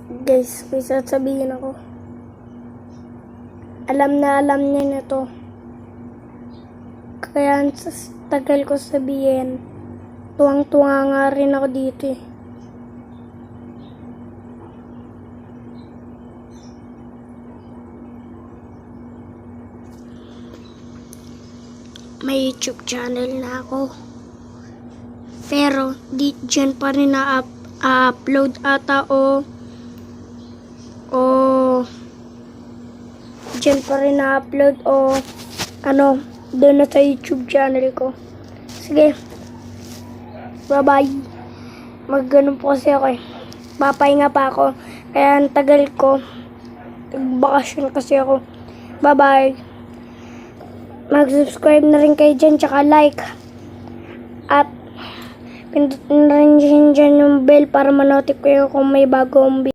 Guys, may sasabihin ako. Alam niya na to. Kaya sa tagal ko sabihin, tuwang-tuwa nga rin ako dito eh. May YouTube channel na ako. Pero di dyan pa rin na-upload ata o dyan pa rin na-upload o doon na sa YouTube channel ko. Sige. Bye-bye. Mag-ganun po kasi ako eh. Papahinga pa ako. Kaya ang tagal ko. Nagbakasyon kasi ako. Bye-bye. Mag-subscribe na rin kayo dyan, tsaka like. At pindutin na rin dyan yung bell para manotify kayo kung may bagong video.